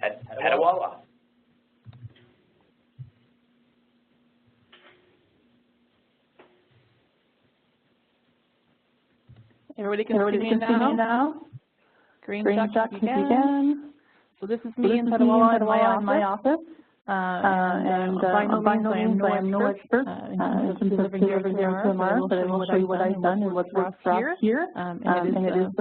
at Petawawa. Everybody can see me now? Green duck again. So this is me in Petawawa in my office. And by no means I am no expert in terms of delivering the R2MR, but I will show you what I've done and what's worked here. And it is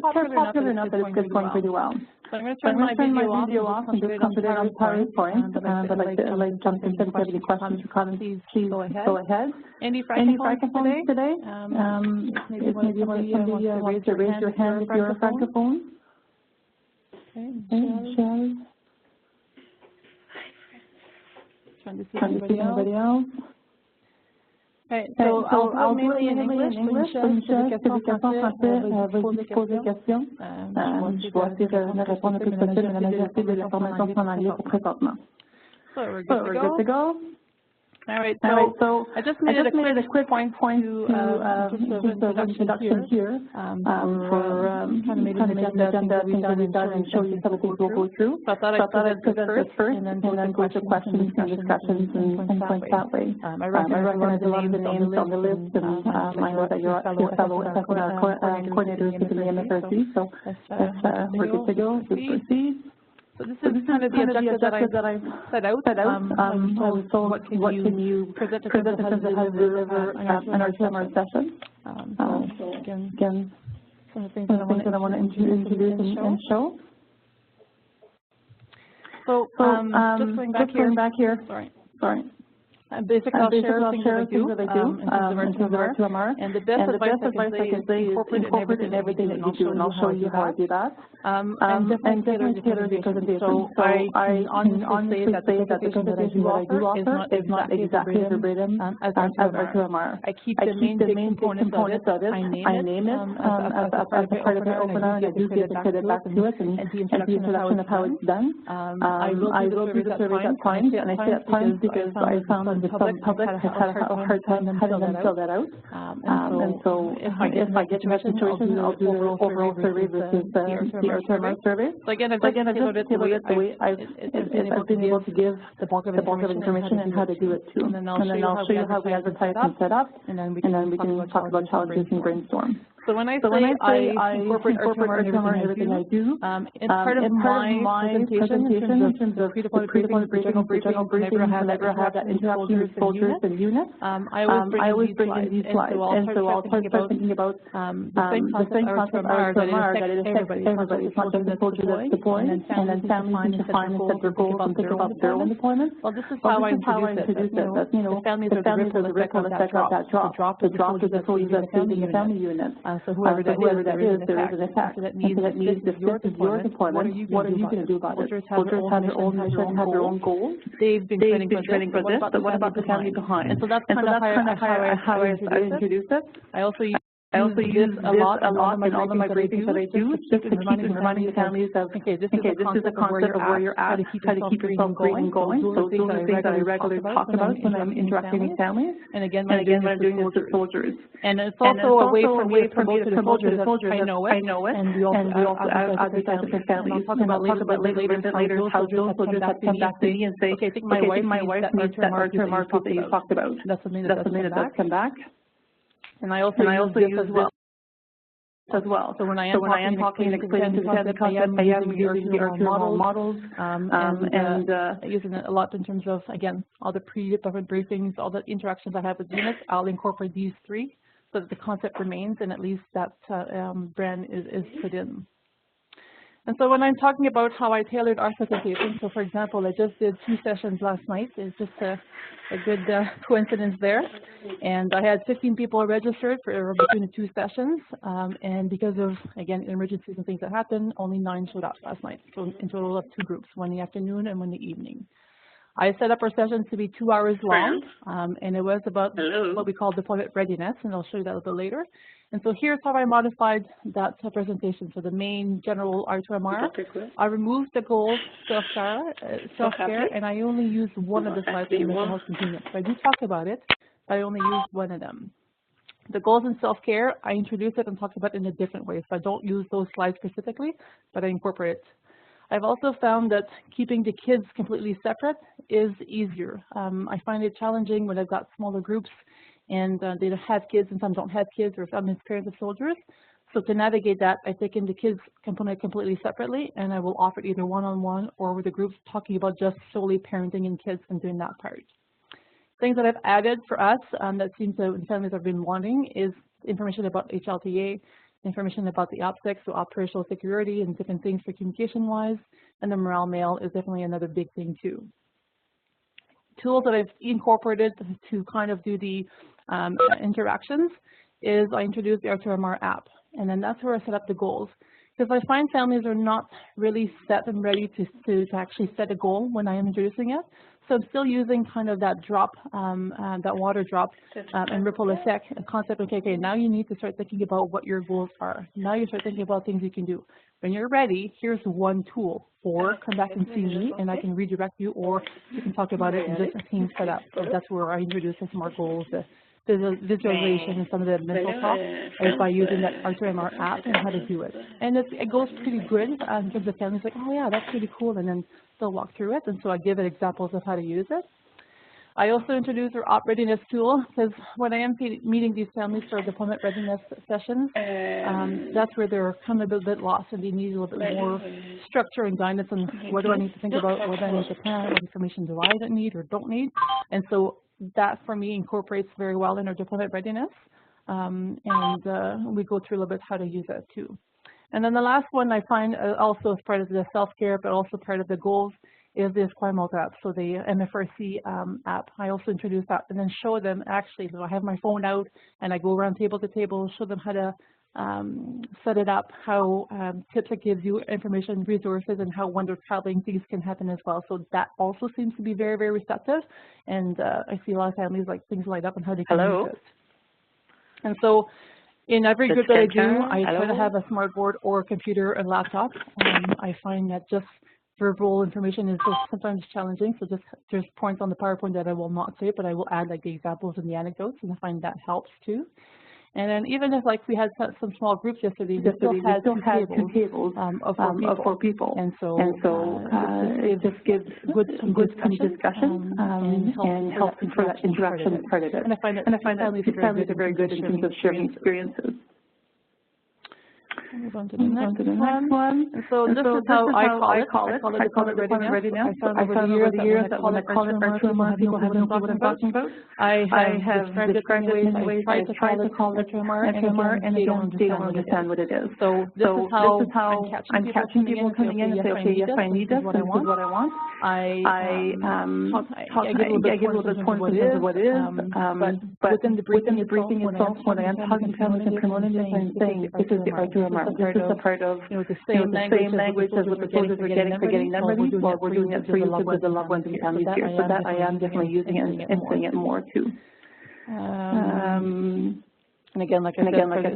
popular enough that it's going pretty well. So I'm going to turn my video off and just come to it on PowerPoint. But I'd like to jump into any questions or comments. Please go ahead. Any francophones today? Maybe somebody wants to raise your hand if you're a francophone. Okay, Michelle. Trying to see anybody else. Okay, so I'll do it in English. Michel, si vous avez des questions en français, vas-y poser des questions. Je vais essayer de répondre le plus possible à la majorité de l'information qu'on a en ligne présentement. So we're good to go. All right, so I just made a quick point to just an introduction here for trying to make an agenda, things that we've done and show you some of the things we'll go through. So I thought I'd present this first and then go to questions and discussions and points that way. I recognize a lot of the names on the list, and I know that you're fellow coordinators within the MFRC, so we're good to go. Good to proceed. So this is kind of the objective that I've set out. So what can you present in terms of how to deliver an R2MR session? So again, some of the things that I want to introduce and show. So just going back here. Sorry. Basically, I'll share things that I do in terms of R2MR. And the best advice I can say is incorporate in everything that you do, and I'll show you how I do that. And definitely tailor the presentation. So I honestly say that the presentation that I do offer is not exactly verbatim as R2MR. I keep the main components of it. I name it as a part of the opener, and I do give the credit back to it and the introduction of how it's done. I will do the surveys at times, and I say at times because I found the public has had a hard time having them fill that out. And so if I get to that situation, I'll do the overall survey versus the R2MR survey. So again, I've just tailored it the way I've been able to give the bulk of information and how to do it too. And then I'll show you how we advertise and set up, and then we can talk about challenges and brainstorm. So when I say I incorporate R2MR in everything I do, it's part of my presentation in terms of pre-deployment briefings, whenever I have that interaction with soldiers and units. I always bring in these slides. And so I'll start thinking about the same concept of R2MR that it affects everybody. It's not just the soldier that's deploying, and then families can define and set their goals and think about their own deployment. Well, this is how I introduce it. That, the families are the ripple effect of that drop. The drop is the soldiers that stay in the family unit. So whoever that is, there is an effect. So that means if your deployment, what are you going to do about it? Soldiers have their own mission, have their own goals. They've been training for this, but what about the family behind? And so that's kind of how I introduce it. I also use this a lot in all of my briefings that I do, just to keep reminding families of, okay, this is a concept of where you're at, how to keep yourself green and going. So those are things that I regularly talk about when I'm interacting with families. And again, when I'm doing this with soldiers. And it's also a way for me to promote to the soldiers that I know it, and we also advertise it for families. And I'll talk about later how those soldiers have come back to me and say, okay, I think my wife needs that R2MR piece that you talked about. That's something that does come back. And I also use this as well. So when I am talking and explaining to the concept, I am using the R2MR models, and using it a lot in terms of, again, all the pre-deployment briefings, all the interactions I have with units. I'll incorporate these three so that the concept remains, and at least that brand is put in. And so when I'm talking about how I tailored our presentation, so for example, I just did 2 sessions last night. It's just a good coincidence there. And I had 15 people registered for between the 2 sessions. And because of, again, emergencies and things that happened, only 9 showed up last night. So in total of 2 groups, one in the afternoon and one in the evening. I set up our sessions to be 2 hours long, and it was about what we call deployment readiness, and I'll show you that a little bit later. And so here's how I modified that presentation. So the main general R2MR, I removed the goals, self-care, and I only used one of the slides for mental health continuum. So I do talk about it, but I only used one of them. The goals and self-care, I introduced it and talked about it in a different way. So I don't use those slides specifically, but I incorporate it. I've also found that keeping the kids completely separate is easier. I find it challenging when I've got smaller groups and they don't have kids and some don't have kids, or some is parents of soldiers. So to navigate that, I've taken the kids component completely separately, and I will offer it either one-on-one or with a group talking about just solely parenting and kids and doing that part. Things that I've added for us that seems to families have been wanting is information about HLTA, information about the OPSEC, so operational security and different things for communication-wise, and the morale mail is definitely another big thing too. Tools that I've incorporated to kind of do the interactions is I introduced the R2MR app, and then that's where I set up the goals. Because I find families are not really set and ready to actually set a goal when I am introducing it. So I'm still using kind of that drop, that water drop and ripple effect concept. Okay, now you need to start thinking about what your goals are. Now you start thinking about things you can do. When you're ready, here's one tool. Or come back and see me, and I can redirect you, or you can talk about it in just a team setup. So that's where I introduce the SMART goals, the visualization, and some of the mental talk is by using that R2MR app and how to do it. And it goes pretty good in terms of families like, oh yeah, that's pretty cool, and then they'll walk through it. And so I give it examples of how to use it. I also introduced our op readiness tool, because when I am meeting these families for deployment readiness sessions, that's where they're kind of a bit lost and they need a little bit more structure and guidance on what do I need to think about, what do I need to plan, what information do I need or don't need. And so that for me incorporates very well in our deployment readiness. We go through a little bit how to use that too. And then the last one I find also as part of the self-care, but also part of the goals, is the Esquimalt app, so the MFRC app. I also introduce that and then show them actually, I have my phone out and I go around table to table, show them how to set it up, how tips that gives you information, resources, and how when they're traveling things can happen as well. So that also seems to be very, very receptive. And I see a lot of families like things light up on how they can use it. And so in every group that I do, I try to have a smart board or a computer and laptop. I find that just verbal information is just sometimes challenging, so there's points on the PowerPoint that I will not say, but I will add like the examples and the anecdotes, and I find that helps too. And then even if like we had some small groups yesterday, we still had two tables of four people. And so it just gives good discussion and helps for that interaction part of it. And I find that families are very good in terms of sharing experiences. Move on to the next one. And so this is how I call it. I call it deployment readiness. I found over the years that when I call it R2MR, people have no clue what I'm talking about. I have described it in ways I try to call it R2MR, and they don't understand what it is. So this is how I'm catching people coming in and say, okay, yes, I need this, this is what I want. I give a little bit more in terms of what it is, but within the briefing itself, when I am talking to families and promoting this, I'm saying this is the R2MR. This is a part of the same language as what the soldiers are getting them ready, while we're doing it for you with the loved ones and families here. So that I am definitely using it and saying it more too. And again, like I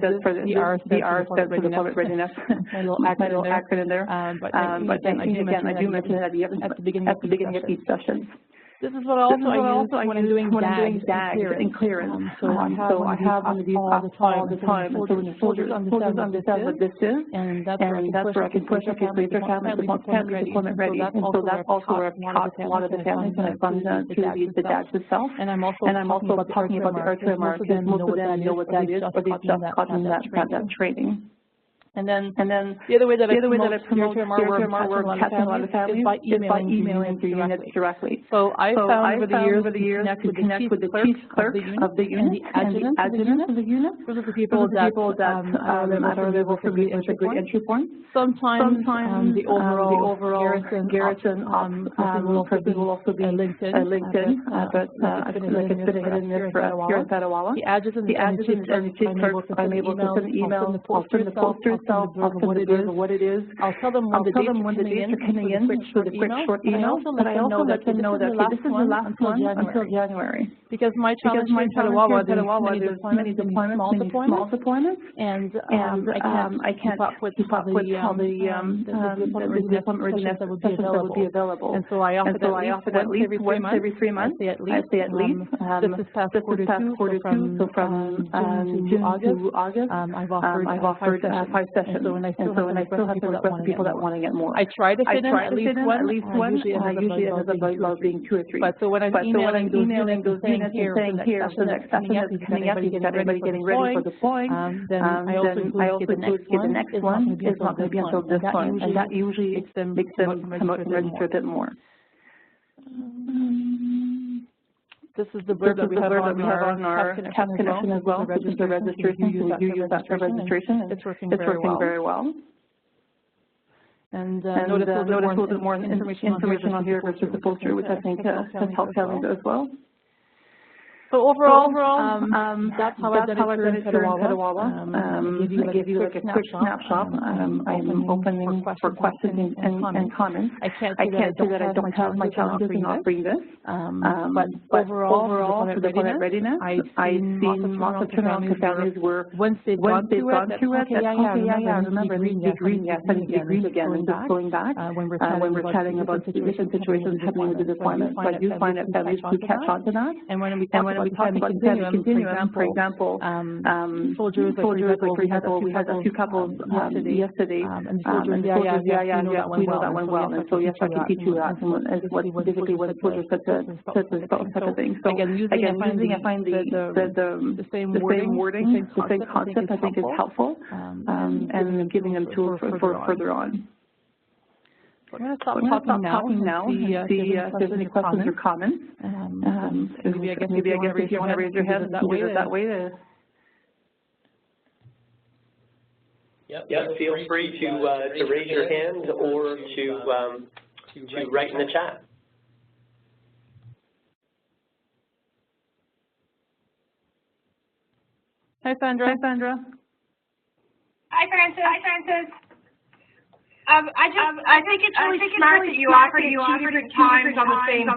said, for the R stands for deployment readiness. My little acronym there. But again, I do mention it at the beginning of each session. This is what I use when I'm doing DAGs and clearance. So I have one of these all the time. So when the soldiers understand what this is, and that's where I can push, okay, so your family deployment ready. And so that's also where I've taught a lot of the families when I've gone to the DAGs itself. And I'm also talking about the R2MR, because most of them know what that is, but they've just gotten that training. And then the other way that I promote R2MR, we're catching a lot of families is by emailing the units directly. So I found over the years to connect with the chief clerk of the unit and the adjutant of the unit. Those are the people that at our level for me is a good entry point. Sometimes the overall garrison person will also be LinkedIn, but like it's been in this for us here at Petawawa. The adjutant and the chief clerk, I'm able to send emails, I'll send the posters, I'll what it is. I'll tell them when the dates are coming in with a quick short email, but I also let them know that this is the last one until January. Because my challenge here in Petawawa, there's many deployments, many small deployments, and I can't keep up with all the deployment readiness sessions that would be available. And so I offer at least once every 3 months. I say at least. This is past quarter two, so from June to August, I've offered 5 session. And so when I still have to request the people that want to get more. I try to fit in at least one. Usually it ends up about being 2 or 3. But so when I'm emailing those units and saying here, the next session that's coming up, you get everybody getting ready for deploying, then I also include the next one is not going to be until this one, and that usually makes them come out and register a bit more. This is the blurb that we have on our CAP connection as well. This is the registration. We do use that for registration, and it's working very well. And notice a little bit more information on here versus the poster, which I think has helped Kelly as well. So overall, that's how I've done it here in Petawawa. I give you like a quick snapshot. I'm opening for questions and comments. I can't say that I don't have my challenges in offering this. But overall, for deployment readiness, I've seen lots of turnaround to families where once they've gone through it, I remember I need to be green, yes, I need to be green again, and just going back when we're chatting about different situations happening with the deployment. So I do find that families do catch on to that. And when we talk about continuum, for example, soldiers, like for example, we had a few couples yesterday, and the soldiers, we know that one well, and so yes, I can teach you that, and what basically what soldiers said to type of thing. So again, I find the same wording, the same concept, I think is helpful, and giving them tools for further on. So I'm going to stop talking now and see if there's any questions or comments. Maybe I guess if you want to raise your hand that way to. Yep. Feel free to raise your hand or to write in the chat. Hi, Sandra. Hi, Francis. I think it's really smart that you offer two different times on the same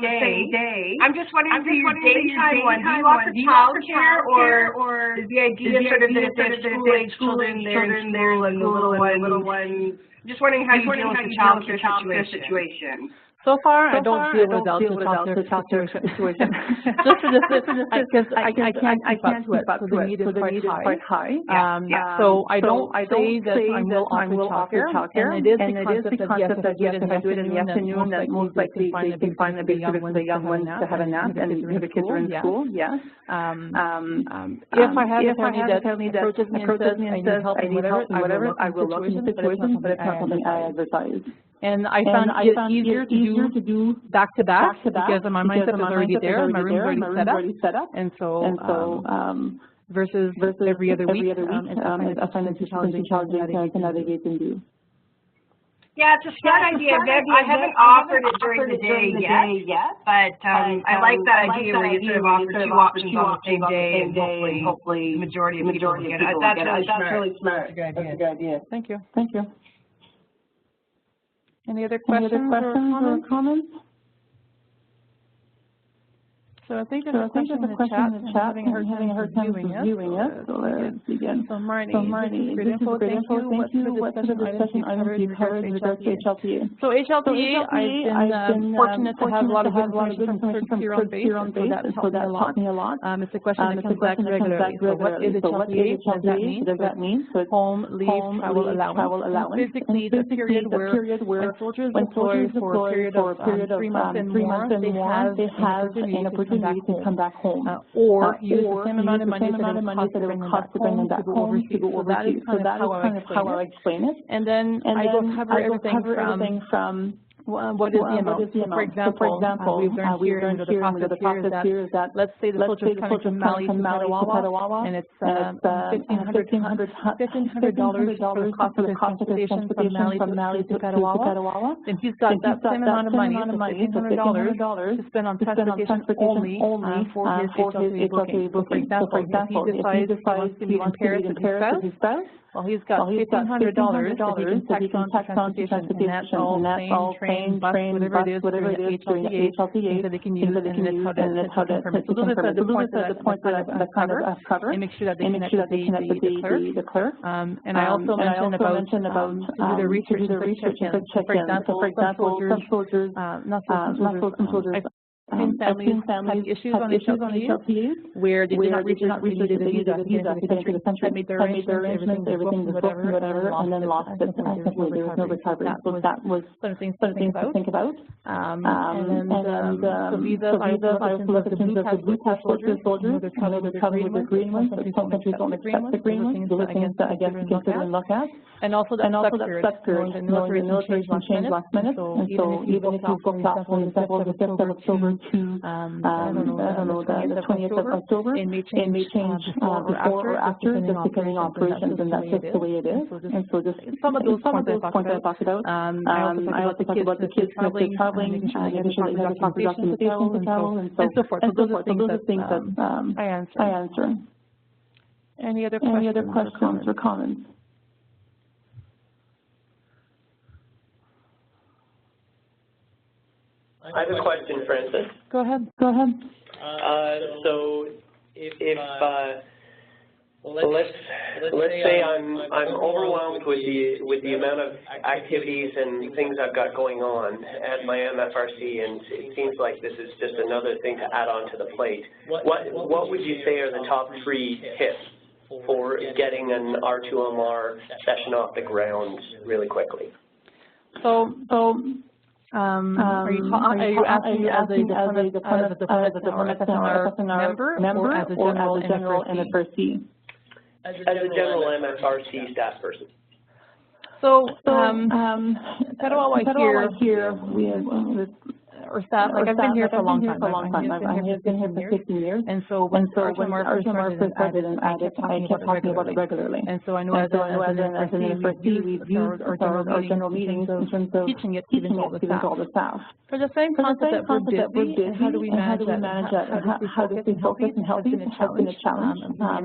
day. I'm just wondering, do you daytime one? Do you offer childcare, or is the idea sort of that if there's school-age children there in school and the little one? I'm just wondering how you deal with the childcare situation. So far, I don't deal with the childcare situation. Just for this, because I can't keep up to it. So the need is quite high. So I don't say that I will offer childcare, and it is the concept that yes, if I do it in the afternoon, that most likely they can find a babysitter for the young ones to have a nap, and if the kids are in school, yes. If I have a family that approaches me and says I need help in whatever, I will look into the situation, but it's not something I advertise. And I found it easier to do back to back because my mindset is already there, my room's already set up, and so versus every other week, I find it too challenging to navigate and do. Yeah, it's a smart idea. I haven't offered it during the day yet, but I like that idea where you sort of offer two options on the same day, and hopefully the majority of people get it. That's really smart. That's a good idea. Thank you. Any other questions or comments? So I think there's a question in the chat. Having a hard time viewing it. So let's begin. So Marnie, great info. Thank you. What's the discussion items you covered in regards to HLTA? So HLTA, I've been fortunate to have a lot of good information from here on base, so that taught me a lot. It's a question that comes back regularly. So what is HLTA? What does that mean? So it's home, leave, travel allowance. Basically, the period where soldiers deploy for a period of 3 months and more, they have an opportunity to come back home, or use the same amount of money that it would cost to bring them back home to go overseas. So that is kind of how I explain it. And then I will cover everything from what is the amount? So for example, we've learned here in the process here is that let's say the soldier is coming from Mali to Petawawa, and it's $1,500 for the cost of transportation from Mali to Petawawa. And he's got that same amount of money, $1,500 to spend on transportation only for his HLTA booking. So for example, if he decides to be in Paris with his spouse, well, he's got $1,500 that he can tax on transportation, and that's all train, bus, whatever it is during HLTA, so they can use it, and it's how to permit. So those are the points that I've covered, and make sure that they connect with the clerk. And I also mentioned about to do the research and check-in. For example, some soldiers, seen families have issues on HLTAs where they did not research that they needed a visa to get into the country, had made their arrangements, everything was booked, whatever, and then lost it. There was no recovery. So that was some of the things to think about. So visas, I also looked at the blue passport soldiers, they're traveling with the green ones, but some countries don't accept the green ones. Those are things that I guess we consider and look at. And also that stuck period, knowing the military can change last minute. And so even if you booked off on the 5th of October to, I don't know, the 20th of October, it may change before or after, just depending on operations, and that's just the way it is. And so just some of those points I talked about. I also talked about the kids traveling, making sure they have the proper documentation to travel, and so forth. So those are things that I answer. Any other questions or comments? I have a question, Francis. Go ahead. So if let's say I'm overwhelmed with the amount of activities and things I've got going on at my MFRC, and it seems like this is just another thing to add on to the plate. What would you say are the top 3 tips for getting an R2MR session off the ground really quickly? Are you asking as a deployment member or as a general MFRC? As a general MFRC staff person. So, how do I hear or staff? Like I've been here for a long time. I've been here for 15 years. And so when R2MR first started, I kept talking about it regularly. And so I know as an MFRC, we've used our general meetings in terms of teaching it to all the staff. For the same concept that we're busy, how do we manage that? How do we focus and help in a challenge? And I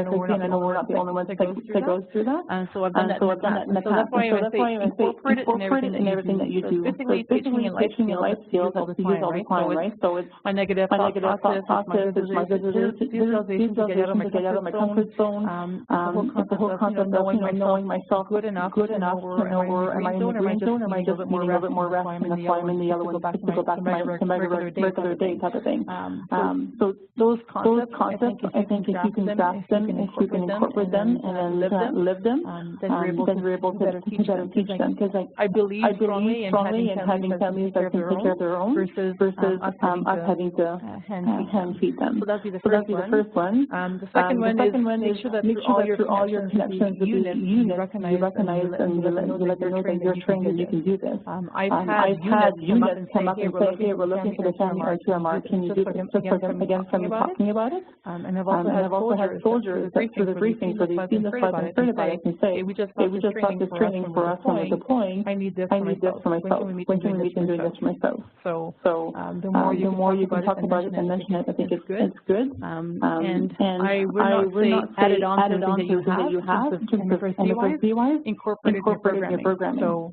know we're not the only ones that goes through that. And so I've done that in the past. So that's why I say incorporate it in everything that you do. Basically, teaching and life skills that we use all the time, right? So it's my negative thought process, it's my visualization to get out of my comfort zone. It's the whole concept of knowing myself good enough to know where am I in the green zone, or am I just needing a little bit more rest, and that's why I'm in the yellow, to go back to my regular day type of thing. So those concepts, I think if you can grasp them, if you can incorporate them, and then live them, then you're able to better teach them. Because I believe strongly in having families that can take care of their own versus us having to hand feed them. So that'd be the first one. The second one is make sure that through all your connections with the unit, you recognize and you let them know that you're trained and you can do this. I've had units come up and say, hey, we're looking for the family R2MR. Can you do this? Just again from talking about it. And I've also had soldiers for the briefings where they've seen the slides and heard about it and say, hey, we just got this training for us when we're deploying. I need this for myself. When can we meet and doing this for myself? So the more you can talk about it and mention it, I think it's good. And I would not say add it on to everything that you have in terms of MFRC-wise, incorporate it in your programming. So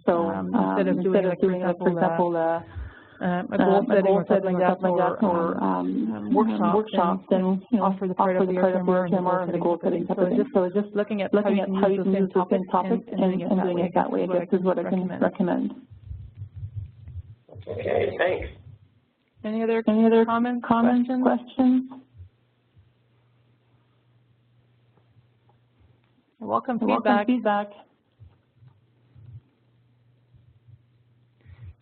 instead of doing, like, for example, a goal setting or something like that, or workshops, then offer the part of the R2MR and the goal setting. So just looking at how you can use the same topic and doing it that way, I guess, is what I can recommend. Okay, thanks. Any other comments, questions? Welcome feedback.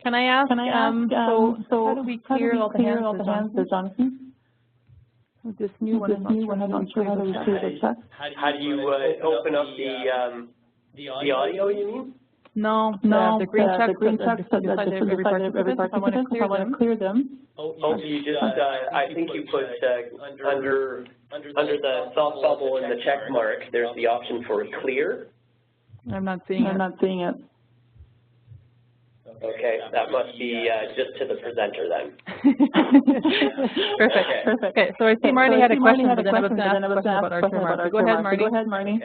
Can I ask, so how do we clear all the hands, Jonathan? This new one, I'm not sure how to clear the check. How do you open up the audio, you mean? No, the green checks that beside every participant, if I want to clear them. You just, I think you put under the soft bubble and the check mark, there's the option for clear. I'm not seeing it. Okay, that must be just to the presenter then. Perfect. Okay, so I see Marty had a question, but then I was going to ask a question about R2MR. Go ahead, Marty.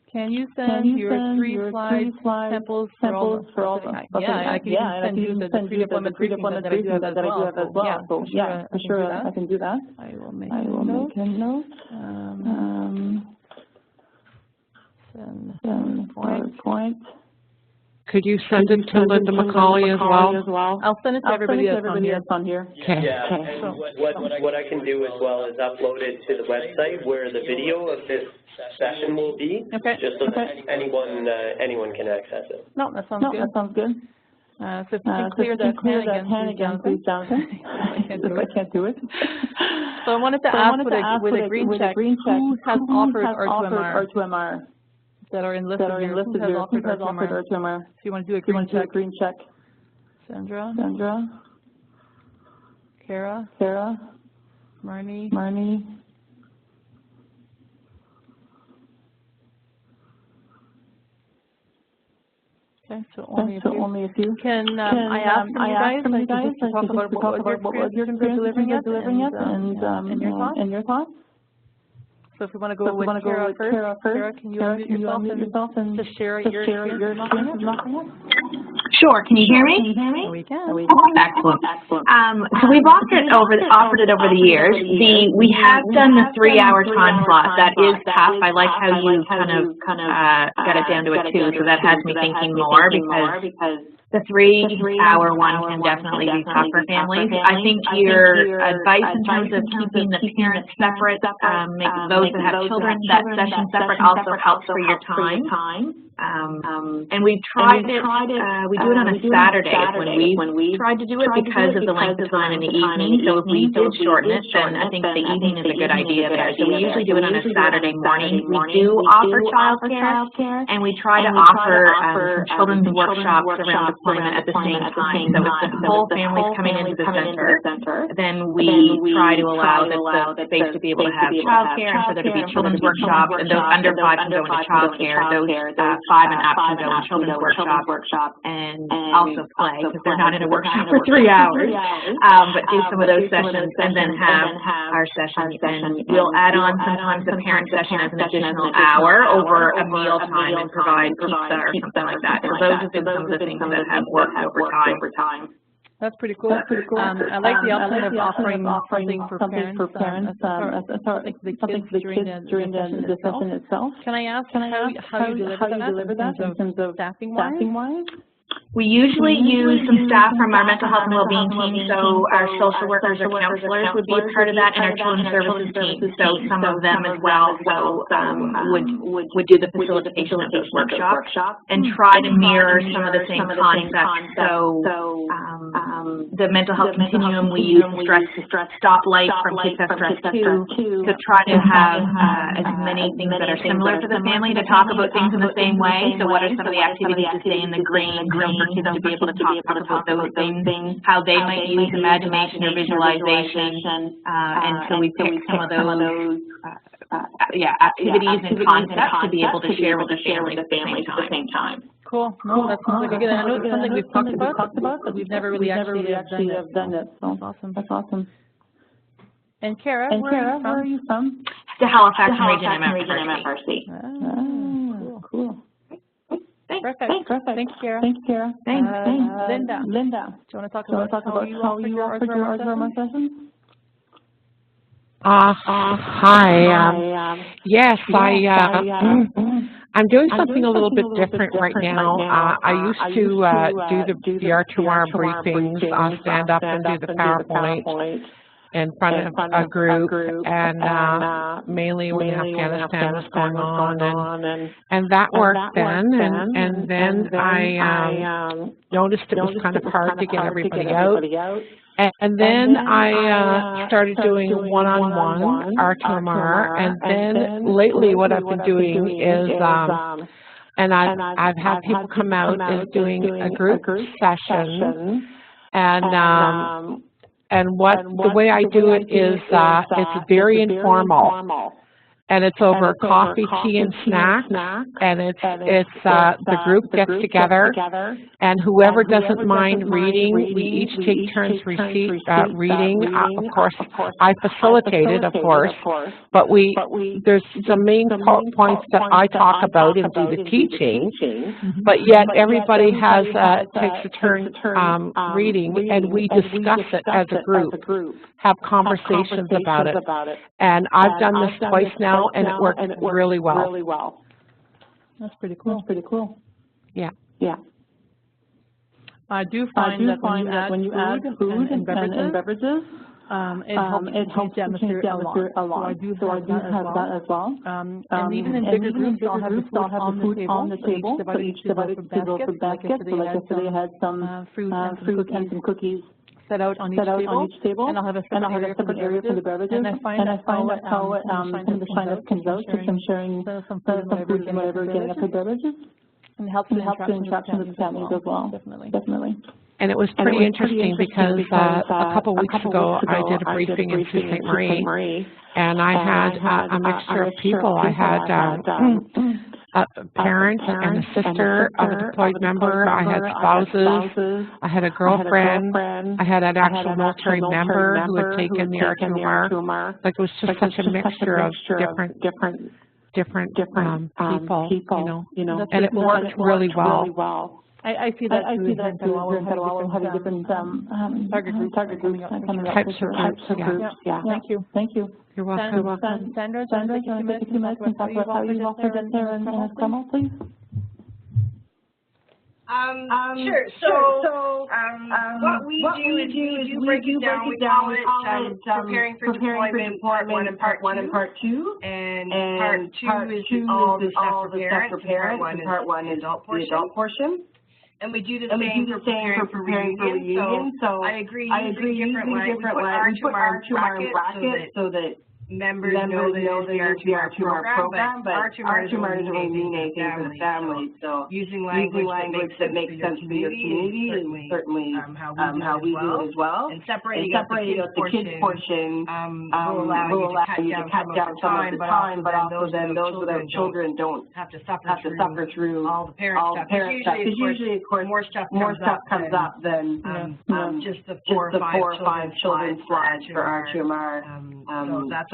Can you send your 3 slide samples for all of them? Yeah, I can send you the 3 deployment briefings that I do have as well. So yeah, for sure, I can do that. I will make a note. Send PowerPoint. Could you send it to Linda McCauley as well? I'll send it to everybody that's on here. Okay. Yeah, and what I can do as well is upload it to the website where the video of this session will be, just so that anyone can access it. No, that sounds good. That sounds good. So if you can clear that hand again, please, Jonathan. I can't do it. So I wanted to ask with a green check, who has offered R2MR? That are enlisted here. Who has offered R2MR? If you want to do a green check. Sandra. Kara. Marnie. Okay, so only a few. Can I ask from you guys to talk about what was your experience delivering it and your thoughts? So if we want to go with Kara first, Kara, can you unmute yourself and just share your experience? Sure. Can you hear me? We can. Excellent. So we've offered it over the years. We have done the 3-hour time slot. That is tough. I like how you kind of got it down to a 2, so that has me thinking more because the 3-hour one can definitely be tough for families. I think your advice in terms of keeping the parents separate, making those that have children, that session separate also helps for your time. And we've tried it, we do it on a Saturday when we tried to do it because of the length of time in the evening. So if we did shorten it, then I think the evening is a good idea there. So we usually do it on a Saturday morning. We do offer childcare, and we try to offer children's workshops around deployment at the same time. So if the whole family's coming into the center, then we try to allow the space to be able to have childcare and for there to be children's workshops, and those under 5 can go into childcare. Those 5 and up can go in children's workshop and also play because they're not in a workshop for 3 hours. But do some of those sessions and then have our sessions. And we'll add on sometimes the parent session as an additional hour over a meal time and provide pizza or something like that. So those have been some of the things that have worked over time. That's pretty cool. I like the option of offering something for parents, something for the kids during the session itself. Can I ask how you deliver that in terms of staffing-wise? We usually use some staff from our mental health and well-being team, so our social workers or counselors would be a part of that, and our children's services team, so some of them as well would do the facilitation of those workshops and try to mirror some of the same concepts. So the mental health continuum, we use stress stoplight from Kids Have Stress 2 to try to have as many things that are similar to the family to talk about things in the same way. So what are some of the activities to stay in the green for kids to be able to talk about those things, how they might use imagination or visualization, and so we pick some of those activities and concepts to be able to share with the families at the same time. Cool. No, that sounds like a good. I know it's something we've talked about, but we've never really actually done it. So that's awesome. And Kara, where are you from? The Halifax region, MFRC. Oh, cool. Perfect. Thanks, Kara. Thanks. Linda. Do you want to talk about how you offer your R2MR sessions? Hi. Yes, I'm doing something a little bit different right now. I used to do the R2MR briefings, stand up and do the PowerPoint in front of a group, and mainly when Afghanistan was going on, and that worked then, and then I noticed it was kind of hard to get everybody out, and then I started doing one-on-one R2MR, and then lately what I've been doing is, and I've had people come out and doing a group session, and the way I do it is it's very informal, and it's over coffee, tea, and snacks, and it's the group gets together, and whoever doesn't mind reading, we each take turns reading. Of course, I facilitate it, of course, but there's some main points that I talk about and do the teaching, but yet everybody takes a turn reading, and we discuss it as a group, have conversations about it, and I've done this twice now, and it worked really well. That's pretty cool. Yeah. I do find that when you add food and beverages, it helps the atmosphere a lot. So I do have that as well. And even in bigger groups, I'll have the food on the table, so each divided to go for baskets. So like yesterday I had some fruit and some cookies set out on each table, and I'll have a separate area for the beverages. And I find that's how some of the sign-up comes out, because I'm sharing some food and whatever, getting up for beverages. And it helps the interaction with the families as well. Definitely. And it was pretty interesting because a couple weeks ago I did a briefing in Sault Ste. Marie, and I had a mixture of people. I had a parent and a sister of a deployed member. I had spouses. I had a girlfriend. I had an actual military member who had taken the R2MR. Like, it was just such a mixture of different people, you know, and it worked really well. I see that too. We'll have different target groups coming up. Types of groups. Yeah. Thank you. You're welcome. Sandra, can you take a few minutes and talk about how you offered it there in Esquimalt, please? Sure. So, what we do is we break it down. We call it preparing for deployment, part 1 and part 2. And part 2 is all the stuff for parents, and part 1 is the adult portion. And we do the same for preparing for reunion. So I agree using different lines. We put R2MR in brackets so that members know that it's the R2MR program, but R2MR doesn't really mean anything for the family. So using language that makes sense for your community is certainly how we do it as well. And separating out the kids portion will allow you to cut down some of the time, but also then those without children don't have to suffer through all the parent stuff. Because usually, of course, more stuff comes up than just the 4 or 5 children slots for R2MR.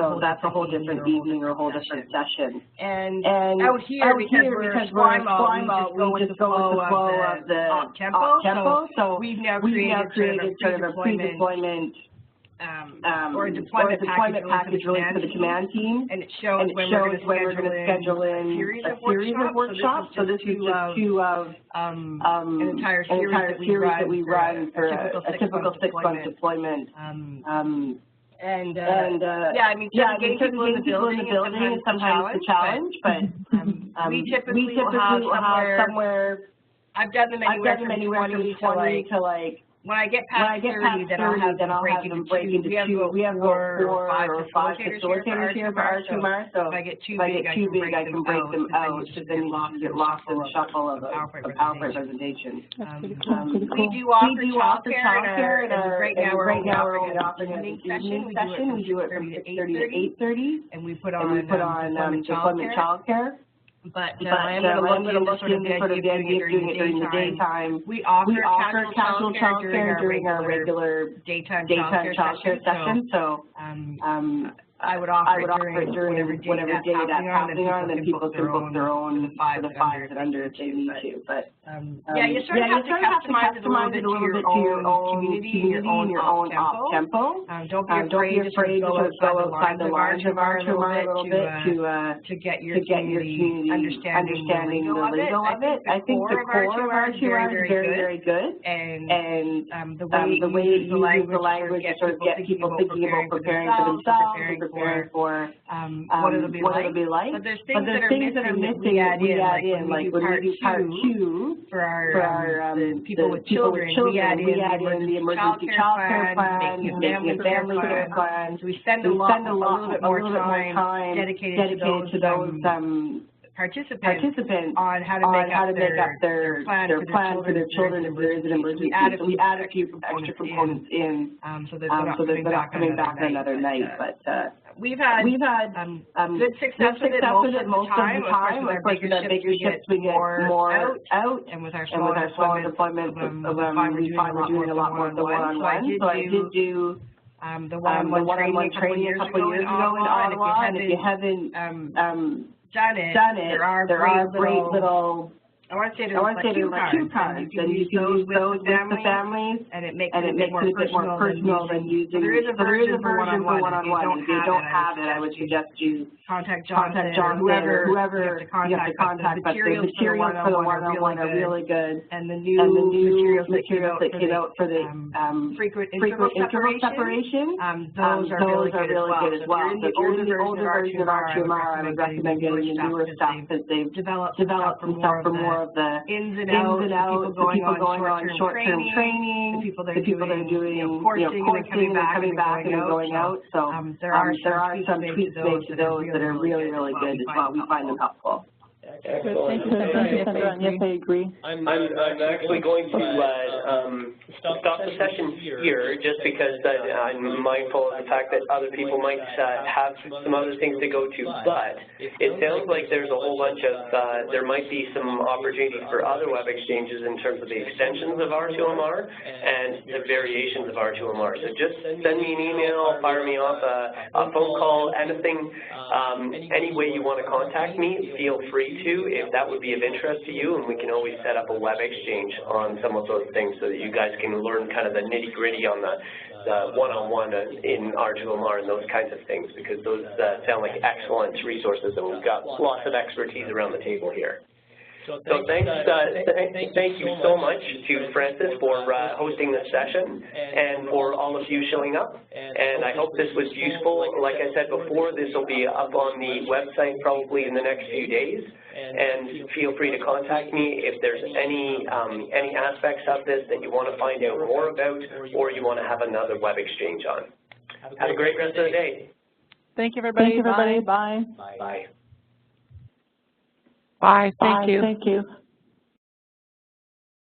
So that's a whole different evening or a whole different session. And out here, because we're Esquimalt, we just go with the flow of the tempo. So we've now created sort of a pre-deployment or a deployment package really for the command team. And it shows when we're going to schedule in a series of workshops. So this is just 2 of an entire series that we run for a typical 6-month deployment. Yeah, I mean, getting people in the building is sometimes a challenge, but we typically will have somewhere, I've done them anywhere from 20 to like, when I get past 30, then I'll have them break into 2. We have 4 or 5 facilitators here for R2MR, so if I get too big, I can break them out, because then you get lost in the shuffle of PowerPoint presentation. We do offer childcare, and right now we're offering an evening session. We do it from 6:30 to 8:30, and we put on deployment childcare. But I am going to look into sort of the idea of doing it during the daytime. We offer casual childcare during our regular daytime childcare session. So I would offer it during whatever day that's happening on, and then people can book their own for the 5 and under if they need to. But yeah, you sort of have to customize it a little bit to your own community and your own tempo. Don't be afraid to sort of go outside the lines of R2MR a little bit to get your community understanding the lingo of it. I think the core of R2MR is very good, and the way it uses the language to sort of get people thinking about preparing for themselves, preparing for what it'll be like. But there's things that are missing we add in, like when we do part 2 for our people with children, we add in the emergency childcare plan, making a family care plan. So we spend a little bit more time dedicated to those participants on how to make up their plan for their children if there is an emergency. So we add a few extra components in, so they're not coming back another night. But we've had good success with it most of the time. Of course, with our bigger ships, we get more out, and with our smaller deployments, we find we're doing a lot more of the one-on-one. So I did do the one-on-one training a couple of years ago in Ottawa, and if you haven't done it, there are great little I want to say there's like cue cards, and you can use those with the families, and it makes it a bit more personal than using. There is a version for one-on-one. If you don't have it, I would suggest you contact John, whoever you have to contact. But the materials for the one-on-one are really good, and the new materials that came out for the frequent interval separation, those are really good as well. The older version of R2MR, I would recommend getting the newer stuff because they've developed some stuff for more of the ins and outs, the people going on short-term training, the people that are doing coursing and coming back and going out. So there are some tweaks made to those that are really good as well. We find them helpful. Excellent. Thank you, Sandra. Yes, I agree. I'm actually going to stop the session here just because I'm mindful of the fact that other people might have some other things to go to. But it sounds like there's a whole bunch of, there might be some opportunities for other web exchanges in terms of the extensions of R2MR and the variations of R2MR. So just send me an email, fire me off a phone call, anything, any way you want to contact me, feel free to, if that would be of interest to you, and we can always set up a web exchange on some of those things so that you guys can learn kind of the nitty-gritty on the one-on-one in R2MR and those kinds of things, because those sound like excellent resources, and we've got lots of expertise around the table here. So thank you so much to Francis for hosting this session and for all of you showing up. And I hope this was useful. Like I said before, this will be up on the website probably in the next few days. And feel free to contact me if there's any aspects of this that you want to find out more about or you want to have another web exchange on. Have a great rest of the day. Thank you, everybody. Bye. Bye. Bye. Bye. Thank you. Thank you.